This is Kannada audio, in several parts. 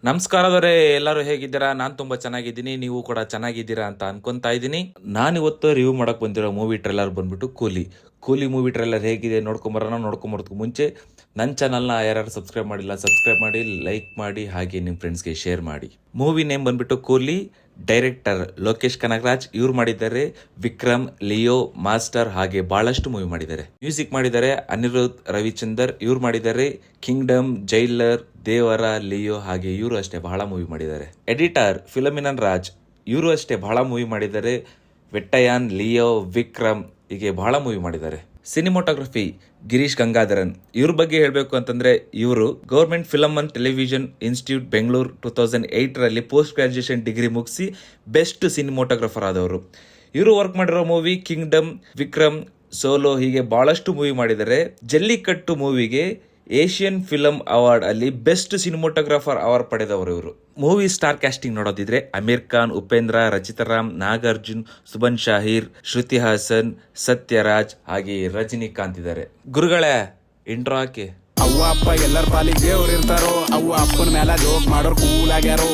ನಮಸ್ಕಾರದವರೇ, ಎಲ್ಲರೂ ಹೇಗಿದ್ದೀರಾ? ನಾನು ತುಂಬಾ ಚೆನ್ನಾಗಿದ್ದೀನಿ, ನೀವು ಕೂಡ ಚೆನ್ನಾಗಿದ್ದೀರಾ ಅಂತ ಅನ್ಕೊಂತಾ ಇದ್ದೀನಿ. ನಾನಿವತ್ತು ರಿವ್ಯೂ ಮಾಡಕ್ ಬಂದಿರೋ ಮೂವಿ ಟ್ರೈಲರ್ ಬಂದ್ಬಿಟ್ಟು ಕೂಲಿ ಮೂವಿ ಟ್ರೈಲರ್ ಹೇಗಿದೆ ನೋಡ್ಕೊಂಬರೋದಕ್ಕೆ ಮುಂಚೆ ನನ್ನ ಚಾನಲ್ನ ಯಾರು ಸಬ್ಸ್ಕ್ರೈಬ್ ಮಾಡಿಲ್ಲ ಸಬ್ಸ್ಕ್ರೈಬ್ ಮಾಡಿ, ಲೈಕ್ ಮಾಡಿ, ಹಾಗೆ ನಿಮ್ಮ ಫ್ರೆಂಡ್ಸ್ಗೆ ಶೇರ್ ಮಾಡಿ. ಮೂವಿ ನೇಮ್ ಬಂದ್ಬಿಟ್ಟು ಕೂಲಿ. ಡೈರೆಕ್ಟರ್ ಲೋಕೇಶ್ ಕನಗರಾಜ್. ಇವ್ರು ಮಾಡಿದ್ದಾರೆ ವಿಕ್ರಮ್, ಲಿಯೋ, ಮಾಸ್ಟರ್, ಹಾಗೆ ಬಹಳಷ್ಟು ಮೂವಿ ಮಾಡಿದ್ದಾರೆ. ಮ್ಯೂಸಿಕ್ ಮಾಡಿದ್ದಾರೆ ಅನಿರುದ್ಧ್ ರವಿಚಂದರ್. ಇವ್ರು ಮಾಡಿದ್ದಾರೆ ಕಿಂಗ್ಡಮ್, ಜೈಲರ್, ದೇವರ, ಲಿಯೋ, ಹಾಗೆ ಇವರು ಅಷ್ಟೇ ಬಹಳ ಮೂವಿ ಮಾಡಿದ್ದಾರೆ. ಎಡಿಟರ್ ಫಿಲಮಿನನ್ ರಾಜ್. ಇವರು ಅಷ್ಟೇ ಬಹಳ ಮೂವಿ ಮಾಡಿದ್ದಾರೆ. ವೆಟ್ಟಯಾನ್, ಲಿಯೋ, ವಿಕ್ರಮ್, ಹೀಗೆ ಬಹಳ ಮೂವಿ ಮಾಡಿದ್ದಾರೆ. ಸಿನಿಮಾಟೋಗ್ರಫಿ ಗಿರೀಶ್ ಗಂಗಾಧರನ್. ಇವ್ರ ಬಗ್ಗೆ ಹೇಳಬೇಕು ಅಂತಂದ್ರೆ, ಇವರು government film and television institute Bengaluru 2008 ರಲ್ಲಿ ಪೋಸ್ಟ್ ಗ್ರಾಜುಯೇಷನ್ ಡಿಗ್ರಿ ಮುಗಿಸಿ ಬೆಸ್ಟ್ ಸಿನಿಮಾಟೋಗ್ರಫರ್ ಆದವರು. ಇವರು ವರ್ಕ್ ಮಾಡಿರೋ ಮೂವಿ ಕಿಂಗ್ಡಮ್, ವಿಕ್ರಮ್, ಸೋಲೋ, ಹೀಗೆ ಬಹಳಷ್ಟು ಮೂವಿ ಮಾಡಿದ್ದಾರೆ. ಜಲ್ಲಿಕಟ್ಟು ಮೂವಿಗೆ ಏಷ್ಯನ್ ಫಿಲಂ ಅವಾರ್ಡ್ ಅಲ್ಲಿ ಬೆಸ್ಟ್ ಸಿನಿಮಾಟೋಗ್ರಾಫರ್ ಅವಾರ್ಡ್ ಪಡೆದವರು ಇವರು. ಮೂವಿ ಸ್ಟಾರ್ ಕ್ಯಾಸ್ಟಿಂಗ್ ನೋಡೋದಿದ್ರೆ ಅಮೀರ್ ಖಾನ್, ಉಪೇಂದ್ರ, ರಚಿತಾರಾಮ್, ನಾಗಾರ್ಜುನ್, ಸುಬನ್ ಶಾಹಿರ್, ಶ್ರುತಿ ಹಾಸನ್, ಸತ್ಯರಾಜ್, ಹಾಗೆ ರಜನಿಕಾಂತ್ ಇದ್ದಾರೆ. ಗುರುಗಳೇ, ಇಂಟ್ರೋ ಹಾಕಿ. ಅವ್ವ ಅಪ್ಪ ಎಲ್ಲರ ಪಾಲಿಗೆ ದೇವ್ರು ಇರ್ತಾರೋ, ಅವ್ವ ಅಪ್ಪನ ಮೇಲೆ ಜೋಕ್ ಮಾಡೋರು ಕೂಲ್ ಆಗ್ಯಾರೋ.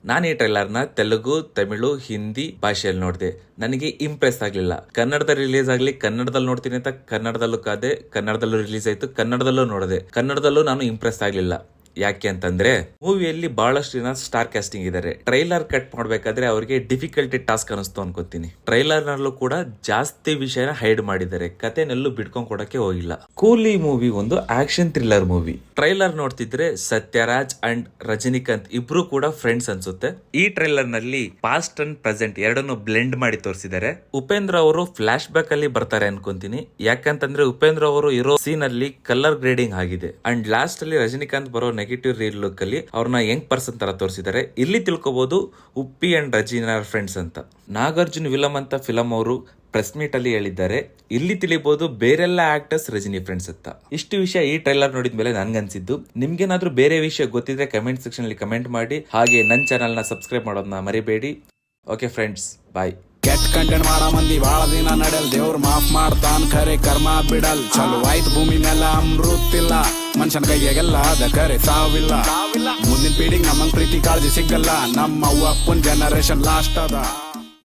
ನಾನು ಈ ಟ್ರೈಲರ್ನ ತೆಲುಗು, ತಮಿಳು, ಹಿಂದಿ ಭಾಷೆಯಲ್ಲಿ ನೋಡಿದೆ. ನನಗೆ ಇಂಪ್ರೆಸ್ ಆಗಲಿಲ್ಲ. ಕನ್ನಡದಲ್ಲಿ ರಿಲೀಸ್ ಆಗಲಿ, ಕನ್ನಡದಲ್ಲಿ ನೋಡ್ತೀನಿ ಅಂತ ಕನ್ನಡದಲ್ಲೂ ಕಾದೆ, ಕನ್ನಡದಲ್ಲೂ ರಿಲೀಸ್ ಆಯ್ತು, ಕನ್ನಡದಲ್ಲೂ ನೋಡಿದೆ. ಕನ್ನಡದಲ್ಲೂ ನಾನು ಇಂಪ್ರೆಸ್ ಆಗಲಿಲ್ಲ. ಯಾಕೆ ಅಂತಂದ್ರೆ, ಮೂವಿಯಲ್ಲಿ ಬಹಳಷ್ಟು ಜನ ಸ್ಟಾರ್ ಕ್ಯಾಸ್ಟಿಂಗ್ ಇದ್ದಾರೆ. ಟ್ರೈಲರ್ ಕಟ್ ಮಾಡ್ಬೇಕಾದ್ರೆ ಅವರಿಗೆ ಡಿಫಿಕಲ್ಟಿ ಟಾಸ್ಕ್ ಅನಿಸ್ತು ಅನ್ಕೋತೀನಿ. ಟ್ರೈಲರ್ ನಲ್ಲೂ ಕೂಡ ಜಾಸ್ತಿ ವಿಷಯನ ಹೈಡ್ ಮಾಡಿದ್ದಾರೆ, ಕಥೆನಲ್ಲೂ ಬಿಡ್ಕೊಂಡ್ ಕೊಡಕ್ಕೆ ಹೋಗಿಲ್ಲ. ಕೂಲಿ ಮೂವಿ ಒಂದು ಆಕ್ಷನ್ ಥ್ರಿಲ್ಲರ್ ಮೂವಿ. ಟ್ರೈಲರ್ ನೋಡ್ತಿದ್ರೆ ಸತ್ಯರಾಜ್ ಅಂಡ್ ರಜನಿಕಾಂತ್ ಇಬ್ರು ಕೂಡ ಫ್ರೆಂಡ್ಸ್ ಅನ್ಸುತ್ತೆ. ಈ ಟ್ರೈಲರ್ ನಲ್ಲಿ ಪಾಸ್ಟ್ ಅಂಡ್ ಪ್ರೆಸೆಂಟ್ ಎರಡನ್ನು ಬ್ಲೆಂಡ್ ಮಾಡಿ ತೋರಿಸಿದ್ದಾರೆ. ಉಪೇಂದ್ರ ಅವರು ಫ್ಲಾಶ್ ಬ್ಯಾಕ್ ಅಲ್ಲಿ ಬರ್ತಾರೆ ಅನ್ಕೊಂತೀನಿ. ಯಾಕಂತಂದ್ರೆ ಉಪೇಂದ್ರ ಅವರು ಇರೋ ಸೀನ್ ಅಲ್ಲಿ ಕಲರ್ ಗ್ರೇಡಿಂಗ್ ಆಗಿದೆ. ಅಂಡ್ ಲಾಸ್ಟ್ ಅಲ್ಲಿ ರಜನಿಕಾಂತ್ ಬರೋ ನೆಗೆಟಿವ್ ರೀಲ್ ಲುಕ್ ಅಲ್ಲಿ ಅವ್ರನ್ನ ಯಂಗ್ ಪರ್ಸನ್ ತರ ತೋರಿಸಿದ್ದಾರೆ. ಇಲ್ಲಿ ತಿಳ್ಕೋಬಹುದು ಉಪ್ಪಿ ಅಂಡ್ ರಜಿನಾ ಫ್ರೆಂಡ್ಸ್ ಅಂತ. ನಾಗಾರ್ಜುನ್ ವಿಲಮ್ ಅಂತ ಫಿಲಂ ಅವರು ಪ್ರೆಸ್ ಮೀಟ್ ಅಲ್ಲಿ ಹೇಳಿದ್ದಾರೆ. ಇಲ್ಲಿ ತಿಳಿಬಹುದು ಬೇರೆಲ್ಲ ಆಕ್ಟರ್ಸ್ ರಜನಿ ಫ್ರೆಂಡ್ಸ್ ಅಂತ. ಇಷ್ಟು ವಿಷಯ ಈ ಟ್ರೈಲರ್ ನೋಡಿದ್ಮೇಲೆ ನನ್ಗನ್ಸಿದ್ದು. ನಿಮ್ಗೇನಾದ್ರೂ ಬೇರೆ ವಿಷಯ ಗೊತ್ತಿದ್ರೆ ಕಮೆಂಟ್ ಸೆಕ್ಷನ್ ಅಲ್ಲಿ ಕಮೆಂಟ್ ಮಾಡಿ, ಹಾಗೆ ನನ್ನ ಚಾನಲ್ ನ ಸಬ್ಸ್ಕ್ರೈಬ್ ಮಾಡೋದನ್ನ ಮರಿಬೇಡಿ. ಓಕೆ ಫ್ರೆಂಡ್ಸ್, ಬಾಯ್. ಕೆಟ್ಟ ಕಂಟೆಂಟ್ ಮಾಡೋ ಮಂದಿ ಬಾಳ ದಿನ ನಡೆಯಲ್, ದೇವ್ರ ಮಾಫ್ ಮಾಡ್ತಾನ್ ಖರೆ ಕರ್ಮ ಬಿಡಲ್. ಚಲೋ ಆಯ್ತು ಭೂಮಿ ಮೇಲೆ ಅಮೃತಿಲ್ಲ, ಮನುಷ್ಯನ ಕೈಯಾಗೆಲ್ಲ ಅದ ಖರೆ ಸಾವಿಲ್ಲ. ಮುಂದಿನ ಪೀಳಿಗೆ ನಮ್ಮಂಗ್ ಪ್ರೀತಿ ಕಾಳಜಿ ಸಿಗಲ್ಲ, ನಮ್ಮ ಅವ್ವ ಅಪ್ಪನ್ ಜನರೇಷನ್ ಲಾಸ್ಟ್ ಅದ.